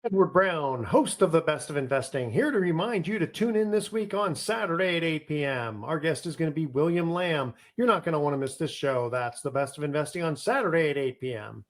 Edward Brown, host of the Best of Investing, here to remind you to tune in this week on Saturday at 8 p.m. Our guest is going to be William Lamb. You're not going to want to miss this show. That's the Best of Investing on Saturday at 8 p.m.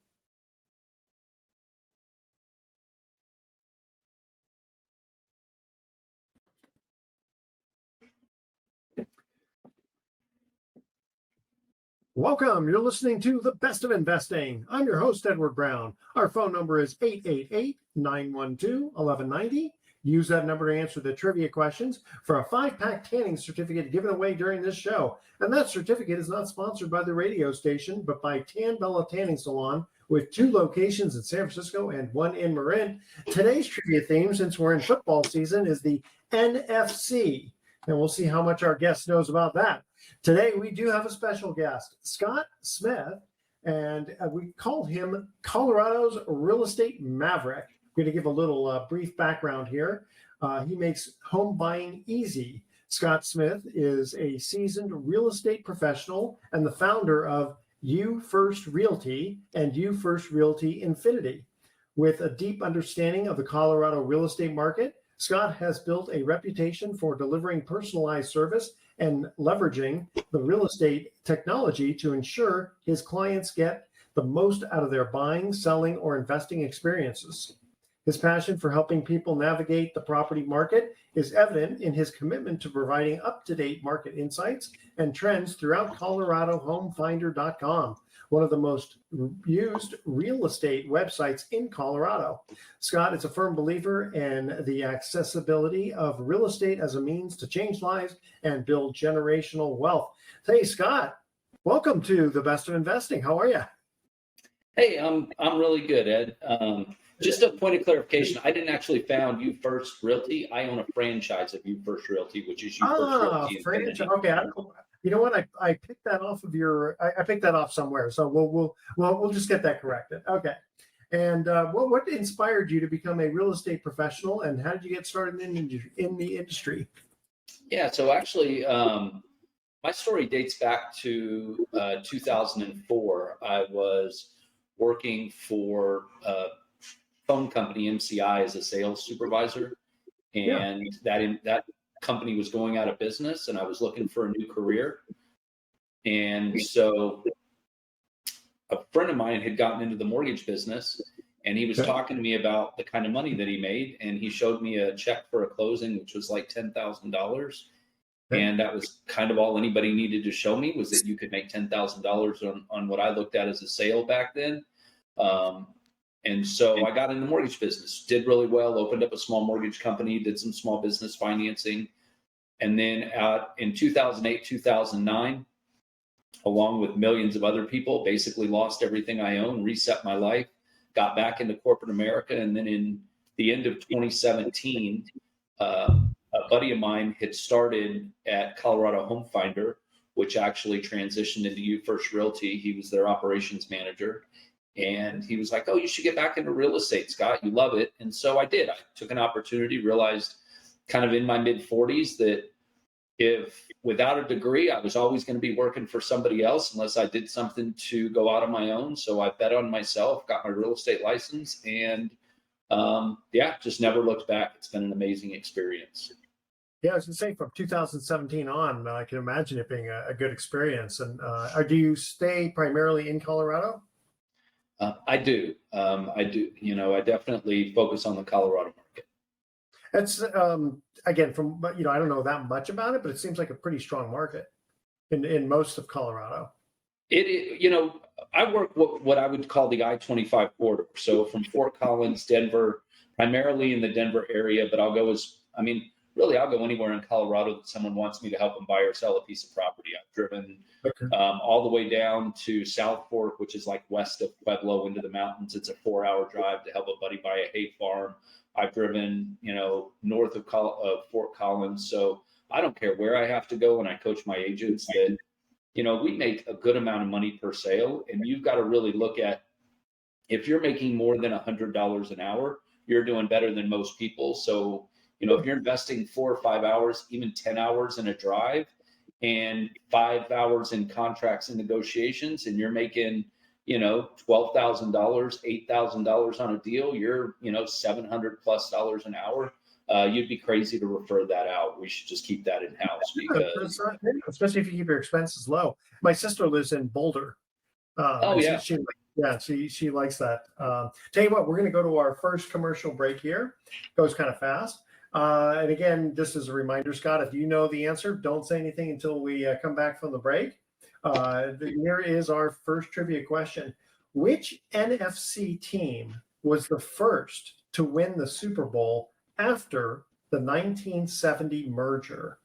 Welcome. You're listening to the Best of Investing. I'm your host, Edward Brown. Our phone number is 888-912-1190. Use that number to answer the trivia questions for a 5-pack tanning certificate given away during this show. And that certificate is not sponsored by the radio station, but by Tan Bella Tanning Salon with 2 locations in San Francisco and 1 in Marin. Today's trivia theme, since we're in football season, is the NFC. And we'll see how much our guest knows about that. Today, we do have a special guest, Scott Smith, and we call him Colorado's real estate maverick. I'm going to give a little brief background here. He makes home buying easy. Scott Smith is a seasoned real estate professional and the founder of You First Realty and You First Realty Infinity. With a deep understanding of the Colorado real estate market, Scott has built a reputation for delivering personalized service and leveraging the real estate technology to ensure his clients get the most out of their buying, selling, or investing experiences. His passion for helping people navigate the property market is evident in his commitment to providing up-to-date market insights and trends throughout ColoradoHomefinder.com, one of the most used real estate websites in Colorado. Scott is a firm believer in the accessibility of real estate as a means to change lives and build generational wealth. Hey, Scott, welcome to the Best of Investing. How are you? Hey, I'm really good, Ed. Just a point of clarification, I didn't actually found You First Realty. I own a franchise of You First Realty, which is You First Realty Infinity. Okay. You know what? I picked that off of I picked that off somewhere. So we'll just get that corrected. Okay. And what inspired you to become a real estate professional, and how did you get started in the industry? Yeah. So actually, my story dates back to 2004. I was working for a phone company, MCI, as a sales supervisor, and that company was going out of business, and I was looking for a new career. And so a friend of mine had gotten into the mortgage business, and he was talking to me about the kind of money that he made, and he showed me a check for a closing, which was like $10,000. And that was kind of all anybody needed to show me, was that you could make $10,000 on what I looked at as a sale back then. And so I got in the mortgage business, did really well, opened up a small mortgage company, did some small business financing. And then in 2008, 2009, along with millions of other people, basically lost everything I own, reset my life, got back into corporate America. And then in the end of 2017, a buddy of mine had started at Colorado Home Finder, which actually transitioned into You First Realty. He was their operations manager. And he was like, "Oh, you should get back into real estate, Scott. You love it." And so I did. I took an opportunity, realized kind of in my mid 40s that if without a degree, I was always going to be working for somebody else unless I did something to go out on my own. So I bet on myself, got my real estate license, and just never looked back. It's been an amazing experience. Yeah, I was going to say from 2017 on, I can imagine it being a good experience. And do you stay primarily in Colorado? I do. I do. I definitely focus on the Colorado market. That's again, from I don't know that much about it, but it seems like a pretty strong market in most of Colorado. I work what I would call the I-25 corridor. So from Fort Collins, Denver, primarily in the Denver area, but I'll go anywhere in Colorado that someone wants me to help them buy or sell a piece of property. I've driven all the way down to South Fork, which is like west of Pueblo into the mountains. It's a 4-hour drive to help a buddy buy a hay farm. I've driven, north of Fort Collins. So I don't care where I have to go when I coach my agents that, we make a good amount of money per sale. And you've got to really look at, if you're making more than $100 an hour, you're doing better than most people. So, if you're investing 4 or 5 hours, even 10 hours in a drive and 5 hours in contracts and negotiations, and you're making $12,000, $8,000 on a deal, you're, $700+ an hour. You'd be crazy to refer that out. We should just keep that in house because. Especially if you keep your expenses low. My sister lives in Boulder. Oh yeah. She likes that. Tell you what, we're going to go to our first commercial break here. Goes kind of fast. And again, this is a reminder, Scott, if you know the answer, don't say anything until we come back from the break. Here is our first trivia question. Which NFC team was the first to win the Super Bowl after the 1970 merger?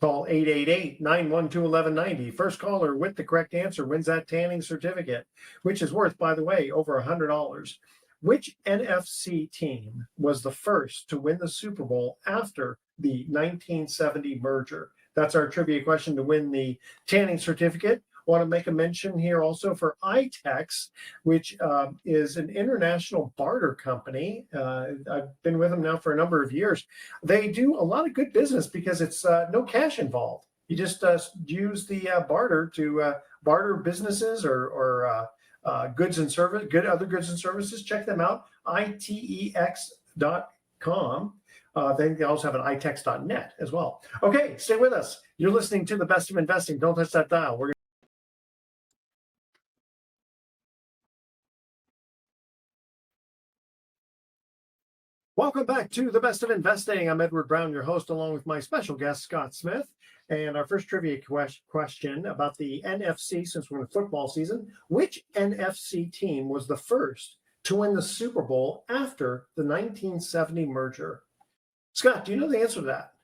Call 888-912-1190. First caller with the correct answer wins that tanning certificate, which is worth, by the way, over $100. Which NFC team was the first to win the Super Bowl after the 1970 merger? That's our trivia question to win the tanning certificate. I want to make a mention here also for iTex, which is an international barter company. I've been with them now for a number of years. They do a lot of good business because it's no cash involved. You just use the barter to barter businesses or goods and service, other goods and services. Check them out, itex.com. They also have an itex.net as well. Okay, stay with us. You're listening to The Best of Investing. Don't touch that dial. Welcome back to The Best of Investing. I'm Edward Brown, your host, along with my special guest, Scott Smith. And our first trivia question about the NFC, since we're in football season. Which NFC team was the first to win the Super Bowl after the 1970 merger? Scott, do you know the answer to that?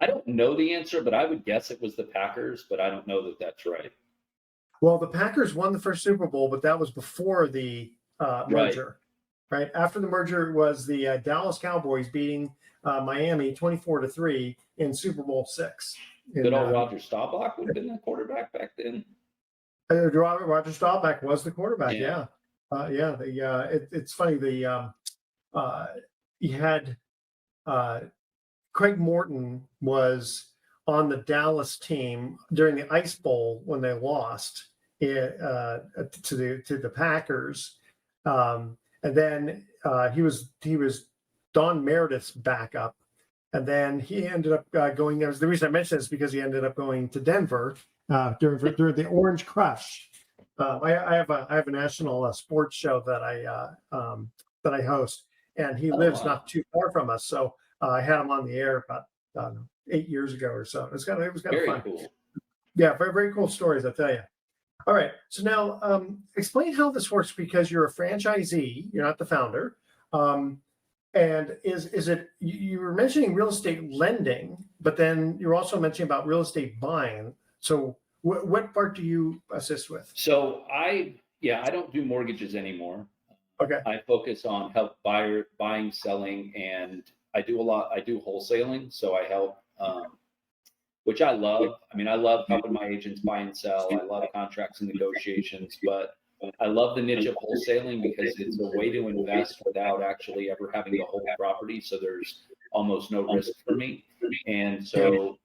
I don't know the answer, but I would guess it was the Packers, but I don't know that that's right. Well, the Packers won the first Super Bowl, but that was before the merger. Right. After the merger was the Dallas Cowboys beating Miami 24-3 in Super Bowl VI. Good old Roger Staubach would have been the quarterback back then. Roger Staubach was the quarterback. Yeah. It's funny. He had Craig Morton was on the Dallas team during the Ice Bowl when they lost to the Packers. And then he was Don Meredith's backup, and then he ended up going. The reason I mention this is because he ended up going to Denver during the Orange Crush. I have a national sports show that I host, and he lives not too far from us. So I had him on the air about 8 years ago or so. It was kind of fun. Cool. Yeah, very very cool stories, I tell you. All right. So now explain how this works, because you're a franchisee, you're not the founder. And is it, you were mentioning real estate lending, but then you're also mentioning about real estate buying. So what part do you assist with? So I don't do mortgages anymore. Okay. I focus on buying, selling, and I do wholesaling. So I help, which I love. I mean, I love helping my agents buy and sell. I love contracts and negotiations, but I love the niche of wholesaling because it's a way to invest without actually ever having to hold property. So there's almost no risk for me. And so,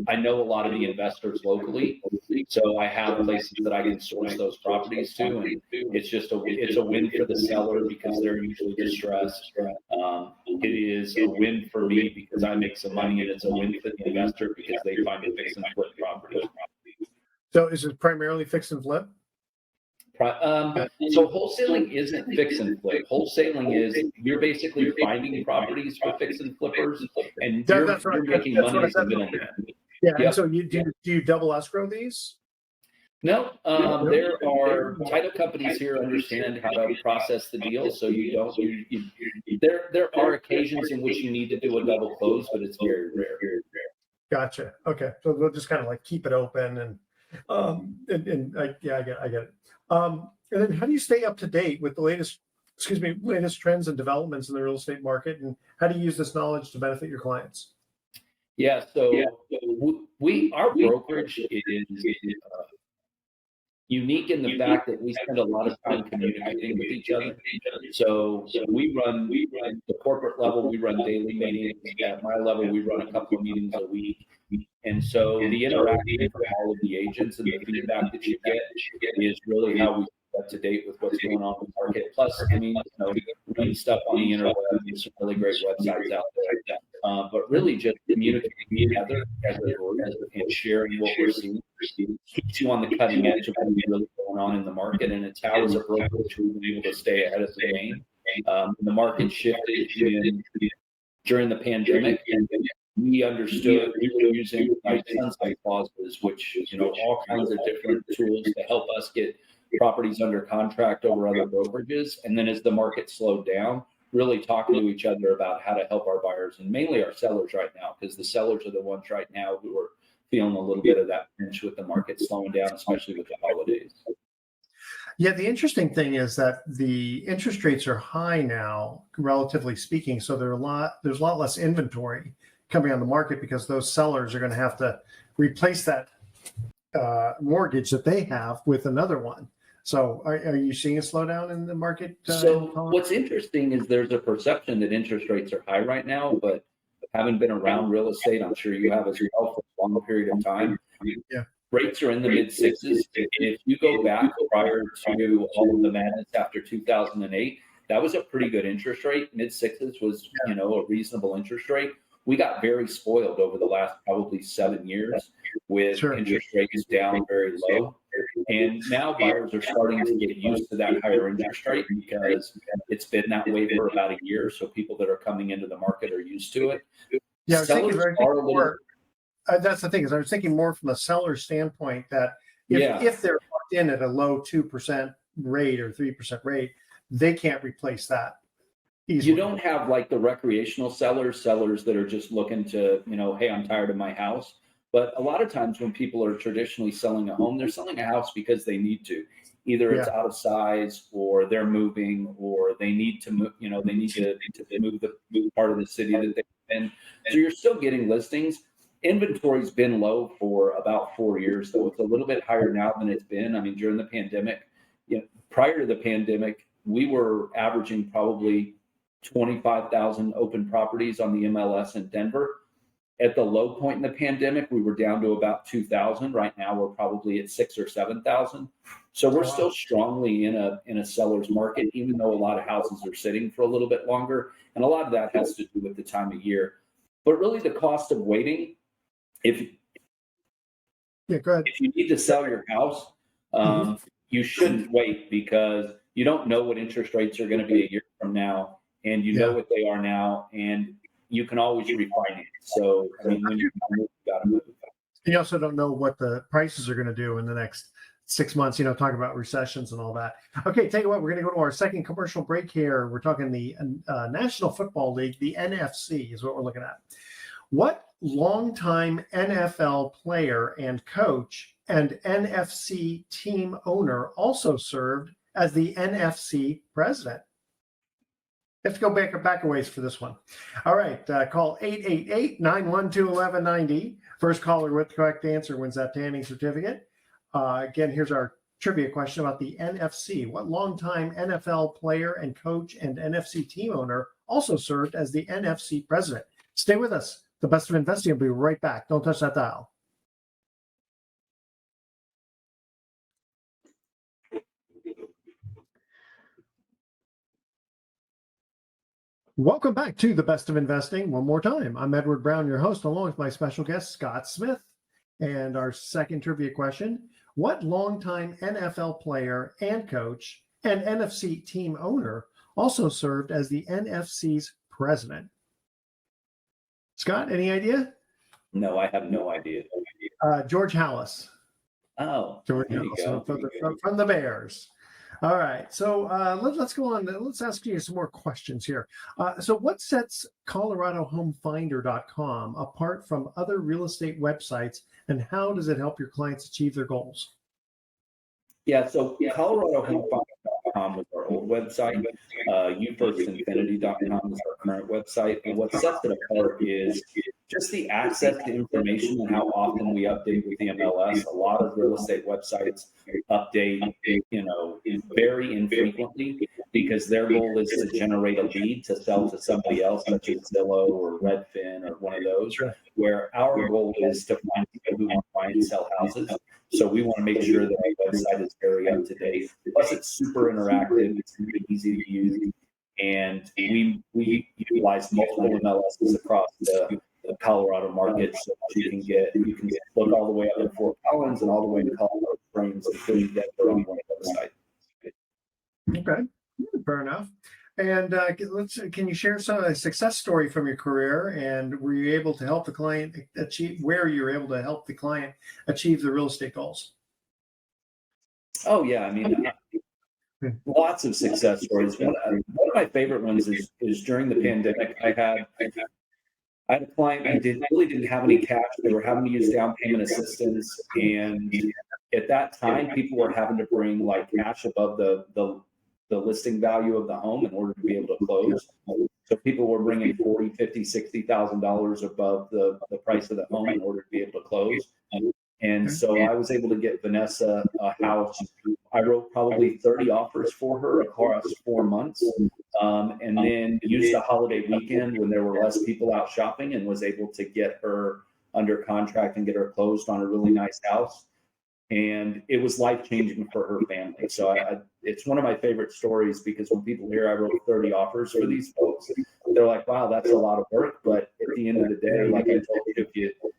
I know a lot of the investors locally, so I have places that I can source those properties to, and it's a win for the seller because they're usually distressed. It is a win for me because I make some money, and it's a win for the investor because they find a fix and flip property. So is it primarily fix and flip? So wholesaling isn't fix and flip. Wholesaling is you're basically finding properties for fix and flippers, and you're making money as a middleman. Yeah. Yep. And so do you double escrow these? No, there are title companies here understand how to process the deal, so you don't. There are occasions in which you need to do a double close, but it's very rare. Gotcha. Okay, so they'll just kind of like keep it open and I get it. And then how do you stay up to date with the latest trends and developments in the real estate market, and how do you use this knowledge to benefit your clients? Yeah, so our brokerage is unique in the fact that we spend a lot of time communicating with each other. So we run the corporate level, we run daily meetings. At my level, we run a couple of meetings a week. And so the interaction from all of the agents and the feedback that you get is really how we stay up to date with what's going on in the market. Plus, I mean, reading stuff on the internet, there's some really great websites out there. But really just communicating together as a group and sharing what we're seeing keeps you on the cutting edge of what's really going on in the market. And it's how, as a brokerage, we've been able to stay ahead of the game. The market shifted during the pandemic, and we understood we were using sunset clauses, which, all kinds of different tools to help us get properties under contract over other brokerages. And then as the market slowed down, really talking to each other about how to help our buyers and mainly our sellers right now, because the sellers are the ones right now who are feeling a little bit of that pinch with the market slowing down, especially with the holidays. Yeah, the interesting thing is that the interest rates are high now, relatively speaking. So there's a lot less inventory coming on the market because those sellers are going to have to replace that mortgage that they have with another one. So are you seeing a slowdown in the market? So what's interesting is there's a perception that interest rates are high right now, but having been around real estate, I'm sure you have as well for a long period of time. Yeah. Rates are in the mid sixes. If you go back prior to all of the madness after 2008, that was a pretty good interest rate. Mid sixes was, a reasonable interest rate. We got very spoiled over the last probably 7 years with interest rates down very low. And now buyers are starting to get used to that higher interest rate because it's been that way for about a year. So people that are coming into the market are used to it. Yeah, I was thinking that's the thing is I was thinking more from a seller standpoint that if they're locked in at a low 2% rate or 3% rate, they can't replace that easily. You don't have like the recreational sellers that are just looking to, hey, I'm tired of my house. But a lot of times when people are traditionally selling a home, they're selling a house because they need to. Either it's out of size or they're moving or they need to move, they need to move the part of the city that they're in. So you're still getting listings. Inventory's been low for about 4 years, though. It's a little bit higher now than it's been. I mean, during the pandemic, prior to the pandemic, we were averaging probably 25,000 open properties on the MLS in Denver. At the low point in the pandemic, we were down to about 2,000. Right now, we're probably at 6,000 or 7,000. So we're still strongly in a seller's market, even though a lot of houses are sitting for a little bit longer. And a lot of that has to do with the time of year. But really, the cost of waiting, if you need to sell your house, you shouldn't wait because you don't know what interest rates are going to be a year from now, and you know what they are now, and you can always refinance. So, I mean, when you move, you got to move. You also don't know what the prices are going to do in the next 6 months, talking about recessions and all that. Okay, tell you what, we're going to go to our second commercial break here. We're talking the National Football League, the NFC is what we're looking at. What longtime NFL player and coach and NFC team owner also served as the NFC president? You have to go back a ways for this one. All right, call 888-912-1190. First caller with the correct answer wins that tanning certificate. Again, here's our trivia question about the NFC. What longtime NFL player and coach and NFC team owner also served as the NFC president? Stay with us. The Best of Investing will be right back. Don't touch that dial. Welcome back to the Best of Investing. One more time, I'm Edward Brown, your host, along with my special guest, Scott Smith. And our second trivia question, what longtime NFL player and coach and NFC team owner also served as the NFC's president? Scott, any idea? No, I have no idea. George Halas. Oh, George Halas from the Bears. All right, so let's go on. Let's ask you some more questions here. So what sets ColoradoHomeFinder.com apart from other real estate websites, and how does it help your clients achieve their goals? Yeah, so ColoradoHomeFinder.com was our old website. UFirstInfinity.com is our current website. And what sets it apart is just the access to information and how often we update with the MLS. A lot of real estate websites update, very infrequently because their goal is to generate a lead to sell to somebody else, such as Zillow or Redfin or one of those, Sure. where our goal is to find people who want to buy and sell houses. So we want to make sure that our website is very up to date. Plus, it's super interactive. It's really easy to use. And we utilize multiple MLSs across the Colorado market, so that you can look all the way up in Fort Collins and all the way to Colorado Springs until you get there on one website. Okay, fair enough. And can you share a success story from your career, and were you able to help the client achieve the real estate goals? Oh yeah, I mean, lots of success stories. One of my favorite ones is during the pandemic. I had a client who really didn't have any cash. They were having to use down payment assistance, and at that time, people were having to bring like cash above the listing value of the home in order to be able to close. So people were bringing $40,000, $50,000, $60,000 above the price of the home in order to be able to close. And so I was able to get Vanessa a house. I wrote probably 30 offers for her across 4 months, and then used the holiday weekend when there were less people out shopping and was able to get her under contract and get her closed on a really nice house. And it was life-changing for her family. So it's one of my favorite stories, because when people hear I wrote 30 offers for these folks, they're like, wow, that's a lot of work. But at the end of the day, like I told you,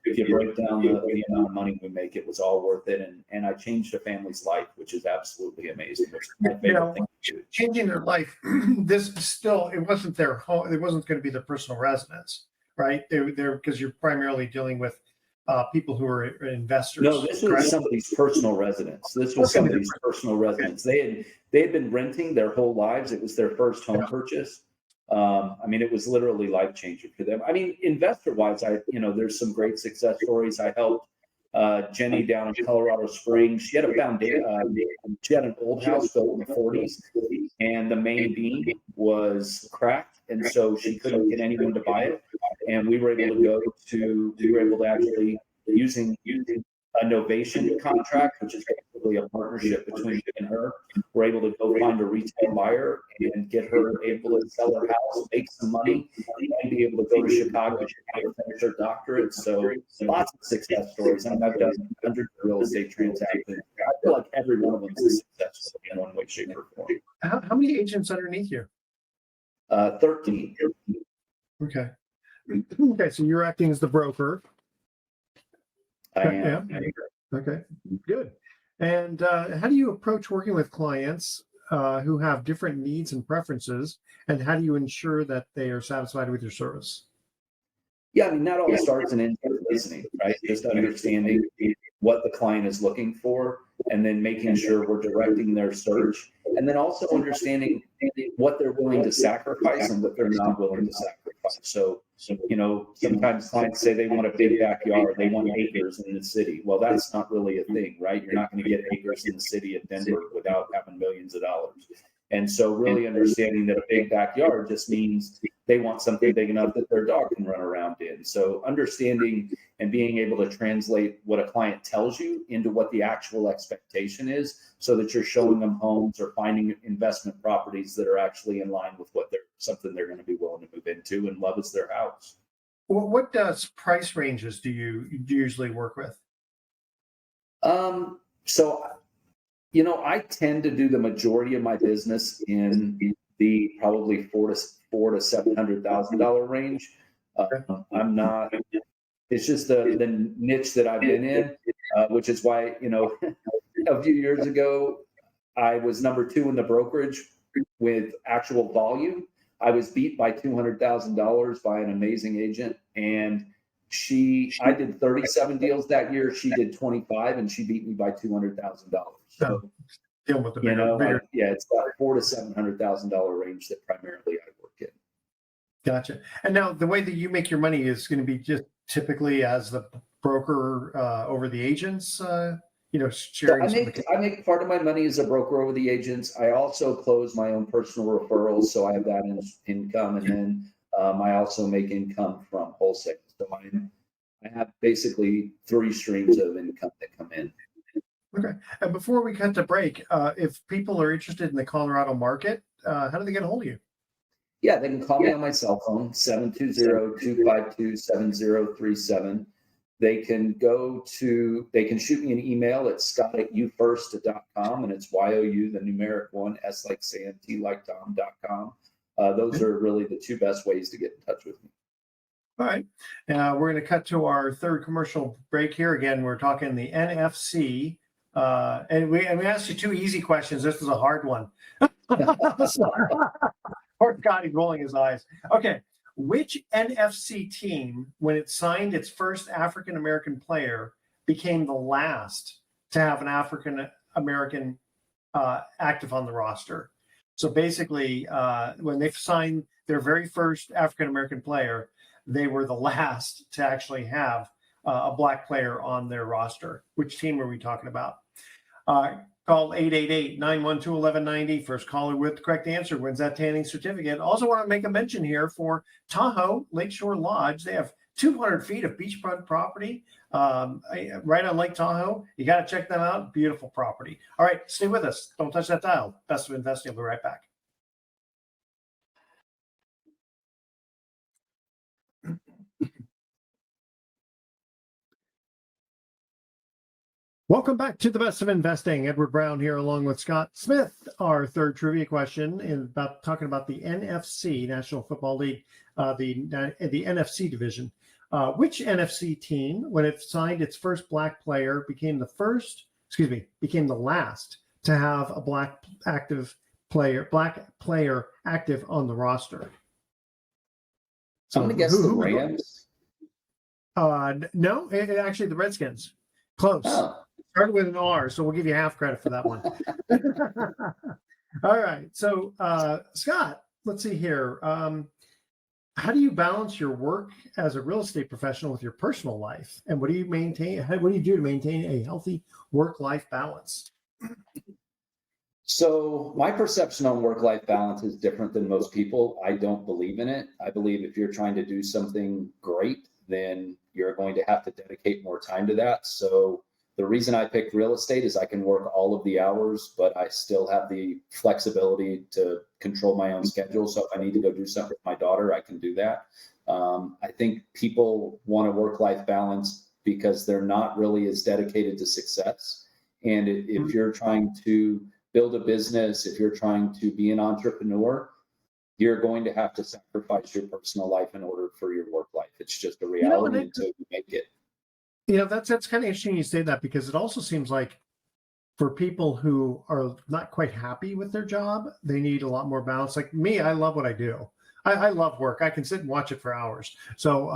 if you break down the amount of money we make, it was all worth it. And I changed a family's life, which is absolutely amazing. Which is my favorite thing to do. Changing their life, it wasn't their home. It wasn't going to be their personal residence, right? They're because you're primarily dealing with people who are investors. No, this was somebody's personal residence. They had been renting their whole lives. It was their first home purchase. I mean, it was literally life changing for them. I mean, investor wise, there's some great success stories. I helped Jenny down in Colorado Springs. She had a foundation. She had an old house built in the 40s, and the main beam was cracked, and so she couldn't get anyone to buy it. And we were able to actually using a novation contract, which is basically a partnership between me and her. We're able to go find a retail buyer and get her able to sell her house, make some money, and be able to go to Chicago to finish her doctorate. So lots of success stories. I mean, I've done hundreds of real estate transactions. I feel like every one of them is a success story in one way, shape, or form. How many agents underneath you? 13. Okay. Okay, so you're acting as the broker. I am. Yeah. Okay, good. And how do you approach working with clients who have different needs and preferences, and how do you ensure that they are satisfied with your service? Yeah, I mean, that all starts and ends with listening, right? Just understanding what the client is looking for, and then making sure we're directing their search, and then also understanding what they're willing to sacrifice and what they're not willing to sacrifice. So sometimes clients say they want a big backyard, they want acres in the city. Well, that's not really a thing, right? You're not going to get acres in the city of Denver without having millions of dollars. And so really understanding that a big backyard just means they want something big enough that their dog can run around in. So understanding and being able to translate what a client tells you into what the actual expectation is, so that you're showing them homes or finding investment properties that are actually in line with something they're going to be willing to move into and love as their house. What price ranges do you usually work with? I tend to do the majority of my business in the probably $400,000 to $700,000 range. I'm not. It's just the niche that I've been in, which is why a few years ago I was number 2 in the brokerage with actual volume. I was beat by $200,000 by an amazing agent, and I did 37 deals that year. She did 25, and she beat me by $200,000. So, dealing with the bigger. It's about $400,000 to $700,000 range that primarily I work in. Gotcha. And now the way that you make your money is going to be just typically as the broker over the agents. Sharing. So I make part of my money as a broker over the agents. I also close my own personal referrals, so I have that income, and then I also make income from wholesale. So I have basically three streams of income that come in. Okay. And before we cut to break, if people are interested in the Colorado market, how do they get a hold of you? Yeah, they can call me on my cell phone, 720-252-7037. They can shoot me an email at scott@youfirst.com, and it's YOU, the numeric one, S like Sam, T like Tom.com. Those are really the two best ways to get in touch with me. All right. We're going to cut to our third commercial break here. Again, we're talking the NFC. And we asked you two easy questions. This is a hard one. Poor Scott, he's rolling his eyes. Okay. Which NFC team, when it signed its first African American player, became the last to have an African American active on the roster? So basically, when they signed their very first African American player, they were the last to actually have a black player on their roster. Which team are we talking about? Call 888-912-1190. First caller with the correct answer wins that tanning certificate. Also want to make a mention here for Tahoe Lakeshore Lodge. They have 200 feet of beachfront property right on Lake Tahoe. You got to check them out. Beautiful property. All right, stay with us. Don't touch that dial. Best of Investing. We'll be right back. Welcome back to the Best of Investing. Edward Brown here along with Scott Smith. Our third trivia question is talking about the NFC, National Football League, the NFC division. Which NFC team, when it signed its first black player, became the last to have a black player active on the roster? So I'm going to guess the Rams. No, actually the Redskins. Close. Oh. Started with an R, so we'll give you half credit for that one. All right. So, Scott, let's see here. How do you balance your work as a real estate professional with your personal life? And what do you do to maintain a healthy work-life balance? So my perception on work-life balance is different than most people. I don't believe in it. I believe if you're trying to do something great, then you're going to have to dedicate more time to that. So the reason I picked real estate is I can work all of the hours, but I still have the flexibility to control my own schedule. So if I need to go do something with my daughter, I can do that. I think people want a work-life balance because they're not really as dedicated to success. And if you're trying to build a business, if you're trying to be an entrepreneur, you're going to have to sacrifice your personal life in order for your work life. It's just a reality until you make it. That's kind of interesting you say that, because it also seems like for people who are not quite happy with their job, they need a lot more balance. Like me, I love what I do. I love work. I can sit and watch it for hours. So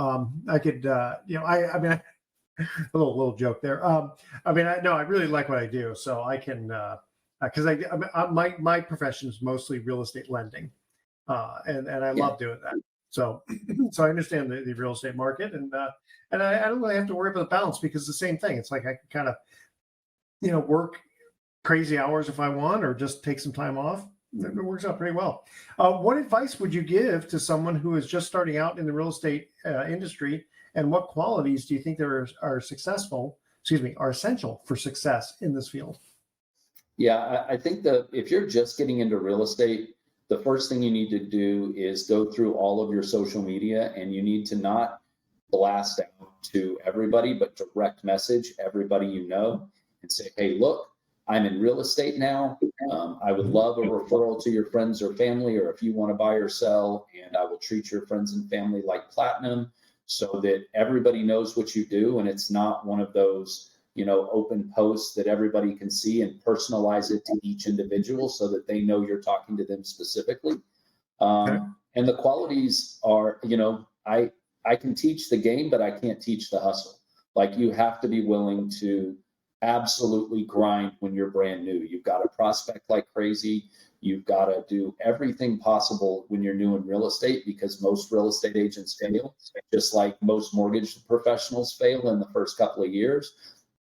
I could, a little joke there. I really like what I do. So I can, because my profession is mostly real estate lending, and I love doing that. So I understand the real estate market, and I don't really have to worry about the balance, because the same thing. It's like I can kind of, work crazy hours if I want, or just take some time off. It works out pretty well. What advice would you give to someone who is just starting out in the real estate industry, and what qualities do you think are essential for success in this field? Yeah, I think that if you're just getting into real estate, the first thing you need to do is go through all of your social media, and you need to not blast out to everybody, but direct message everybody you know and say, hey, look, I'm in real estate now. I would love a referral to your friends or family, or if you want to buy or sell, and I will treat your friends and family like platinum, so that everybody knows what you do. And it's not one of those, open posts that everybody can see, and personalize it to each individual so that they know you're talking to them specifically. And the qualities are, I can teach the game, but I can't teach the hustle. Like, you have to be willing to absolutely grind when you're brand new. You've got to prospect like crazy. You've got to do everything possible when you're new in real estate, because most real estate agents fail, just like most mortgage professionals fail in the first couple of years,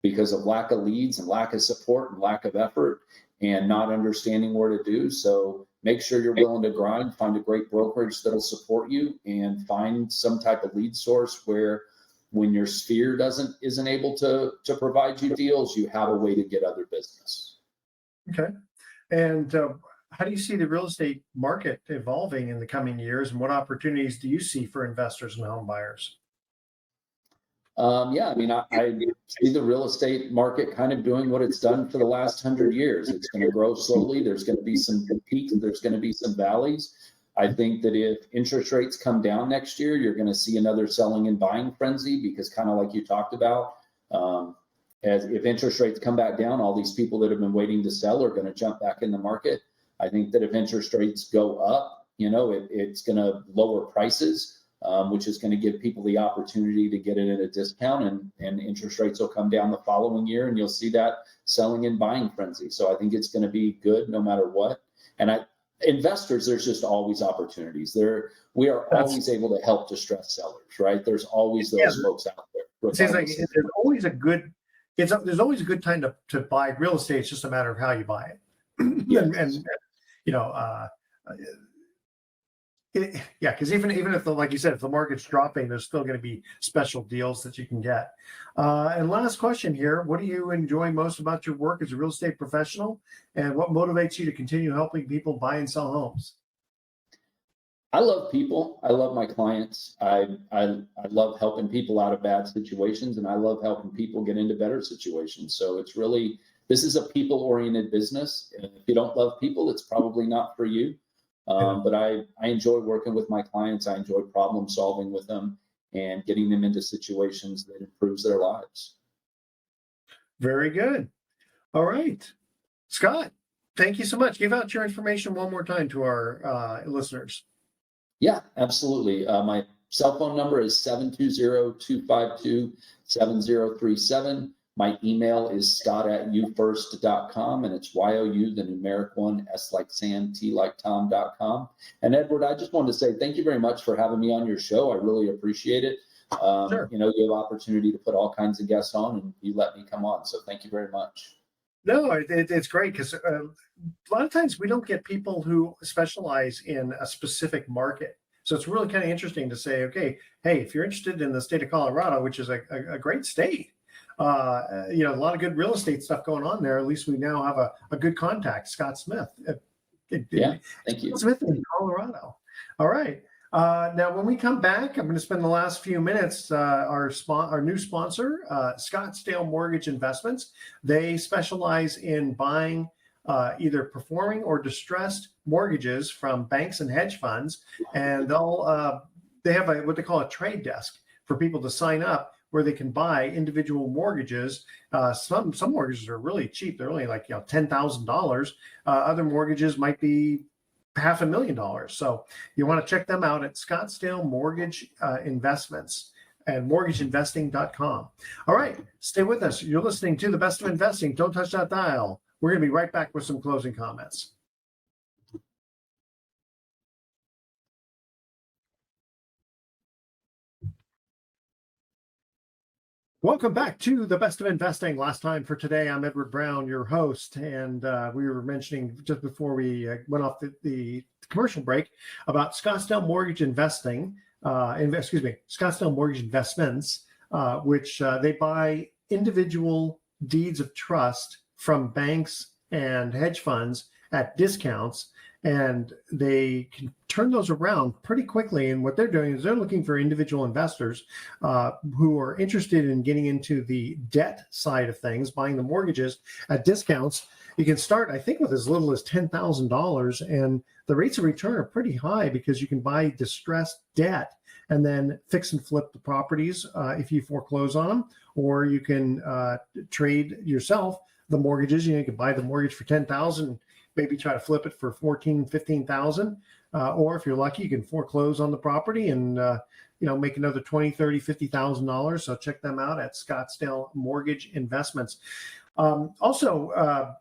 because of lack of leads and lack of support and lack of effort and not understanding where to do. So make sure you're willing to grind, find a great brokerage that'll support you, and find some type of lead source where when your sphere isn't able to provide you deals, you have a way to get other business. Okay. And how do you see the real estate market evolving in the coming years, and what opportunities do you see for investors and home buyers? Yeah, I mean, I see the real estate market kind of doing what it's done for the last 100 years. It's going to grow slowly. There's going to be some peaks. There's going to be some valleys. I think that if interest rates come down next year, you're going to see another selling and buying frenzy, because kind of like you talked about, as if interest rates come back down, all these people that have been waiting to sell are going to jump back in the market. I think that if interest rates go up, it's going to lower prices. Which is going to give people the opportunity to get it at a discount, and interest rates will come down the following year, and you'll see that selling and buying frenzy. So I think it's going to be good no matter what. And investors, there's just always opportunities. We are always able to help distressed sellers, right? There's always those folks out there. It seems like there's always a good time to buy real estate. It's just a matter of how you buy it. Yes. Because even if like you said, if the market's dropping, there's still going to be special deals that you can get. And last question here: what do you enjoy most about your work as a real estate professional, and what motivates you to continue helping people buy and sell homes? I love people. I love my clients. I love helping people out of bad situations, and I love helping people get into better situations. So this is a people-oriented business. And if you don't love people, it's probably not for you. But I enjoy working with my clients. I enjoy problem solving with them and getting them into situations that improves their lives. Very good. All right, Scott, thank you so much. Give out your information one more time to our listeners. Yeah, absolutely. My cell phone number is 720-252-7037. My email is scott@youfirst.com, and it's YOU, the numeric 1, S like Sam, T like Tom.com. And Edward, I just wanted to say thank you very much for having me on your show. I really appreciate it. Sure. You have opportunity to put all kinds of guests on, and you let me come on. So thank you very much. No, it's great, because a lot of times we don't get people who specialize in a specific market. So it's really kind of interesting to say, okay, hey, if you're interested in the state of Colorado, which is a great state, a lot of good real estate stuff going on there. At least we now have a good contact, Scott Smith. Thank you. Smith in Colorado. All right. Now, when we come back, I'm going to spend the last few minutes, our new sponsor, Scottsdale Mortgage Investments. They specialize in buying either performing or distressed mortgages from banks and hedge funds. And they have what they call a trade desk for people to sign up, where they can buy individual mortgages. Some mortgages are really cheap. They're only like $10,000. Other mortgages might be $500,000. So you want to check them out at Scottsdale Mortgage Investments and mortgageinvesting.com. All right, stay with us. You're listening to The Best of Investing. Don't touch that dial. We're going to be right back with some closing comments. Welcome back to The Best of Investing. Last time for today, I'm Edward Brown, your host, and we were mentioning just before we went off the commercial break about Scottsdale Mortgage Scottsdale Mortgage Investments, which they buy individual deeds of trust from banks and hedge funds at discounts, and they can turn those around pretty quickly. And what they're doing is they're looking for individual investors who are interested in getting into the debt side of things, buying the mortgages at discounts. You can start, I think, with as little as $10,000, and the rates of return are pretty high because you can buy distressed debt and then fix and flip the properties if you foreclose on them, or you can trade yourself the mortgages. You can buy the mortgage for $10,000, maybe try to flip it for $14,000, $15,000, or if you're lucky, you can foreclose on the property and make another $20,000, $30,000, $50,000. So check them out at Scottsdale Mortgage Investments. Also,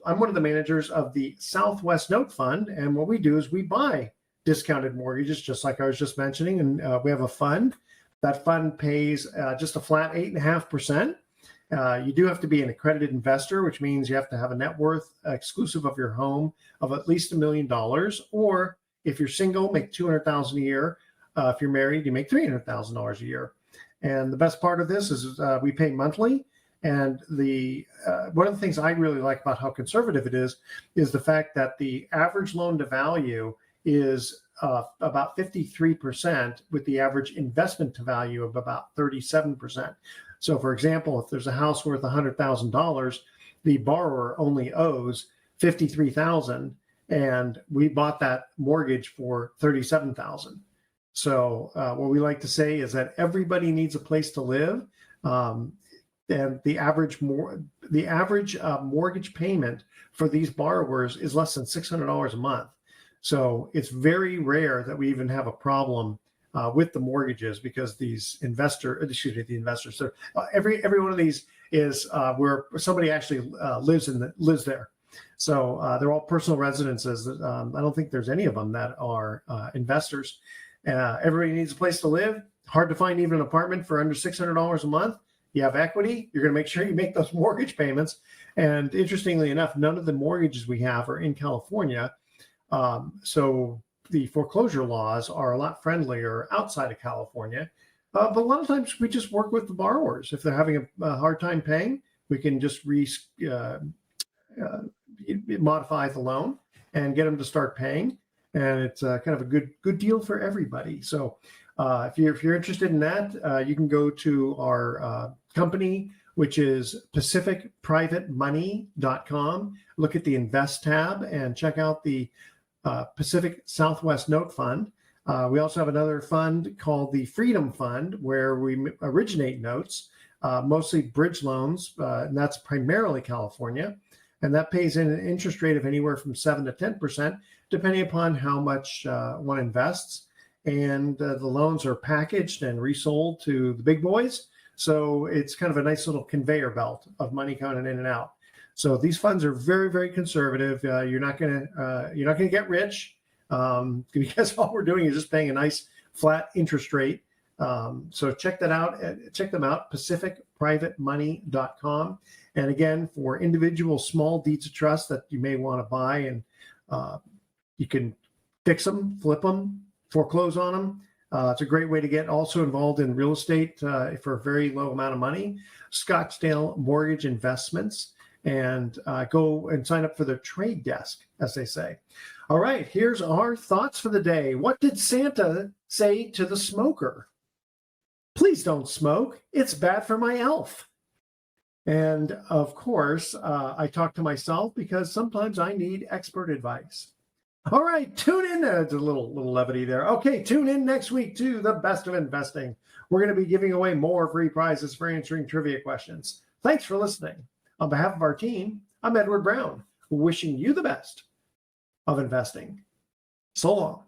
I'm one of the managers of the Southwest Note Fund, and what we do is we buy discounted mortgages, just like I was just mentioning, and we have a fund. That fund pays just a flat 8.5%. You do have to be an accredited investor, which means you have to have a net worth exclusive of your home of at least $1 million. Or if you're single, make $200,000 a year. If you're married, you make $300,000 a year. And the best part of this is we pay monthly. And the one of the things I really like about how conservative it is the fact that the average loan to value is about 53%, with the average investment to value of about 37%. So, for example, if there's a house worth $100,000, the borrower only owes $53,000, and we bought that mortgage for $37,000. So, what we like to say is that everybody needs a place to live. And the average mortgage payment for these borrowers is less than $600 a month. So it's very rare that we even have a problem with the mortgages, because the investors. So every one of these is where somebody actually lives there. So they're all personal residences. I don't think there's any of them that are investors. Everybody needs a place to live. Hard to find even an apartment for under $600 a month. You have equity, you're going to make sure you make those mortgage payments. And interestingly enough, none of the mortgages we have are in California. So the foreclosure laws are a lot friendlier outside of California. But a lot of times we just work with the borrowers. If they're having a hard time paying, we can just modify the loan and get them to start paying. And it's kind of a good deal for everybody. So if you're interested in that, you can go to our company, which is pacificprivatemoney.com. Look at the Invest tab and check out the Pacific Southwest Note Fund. We also have another fund called the Freedom Fund, where we originate notes, mostly bridge loans, and that's primarily California. And that pays in an interest rate of anywhere from 7 to 10%, depending upon how much one invests. And the loans are packaged and resold to the big boys. So it's kind of a nice little conveyor belt of money coming in and out. So these funds are very, very conservative. You're not going to get rich because all we're doing is just paying a nice flat interest rate. So check that out. Check them out, pacificprivatemoney.com. And again, for individual small deeds of trust that you may want to buy, and you can fix them, flip them, foreclose on them. It's a great way to get also involved in real estate for a very low amount of money. Scottsdale Mortgage Investments, and go and sign up for their trade desk, as they say. All right, here's our thoughts for the day. What did Santa say to the smoker? Please don't smoke. It's bad for my health. And of course, I talk to myself because sometimes I need expert advice. All right, tune in. There's a little levity there. Okay, tune in next week to The Best of Investing. We're going to be giving away more free prizes for answering trivia questions. Thanks for listening. On behalf of our team, I'm Edward Brown, wishing you the best of investing. So long.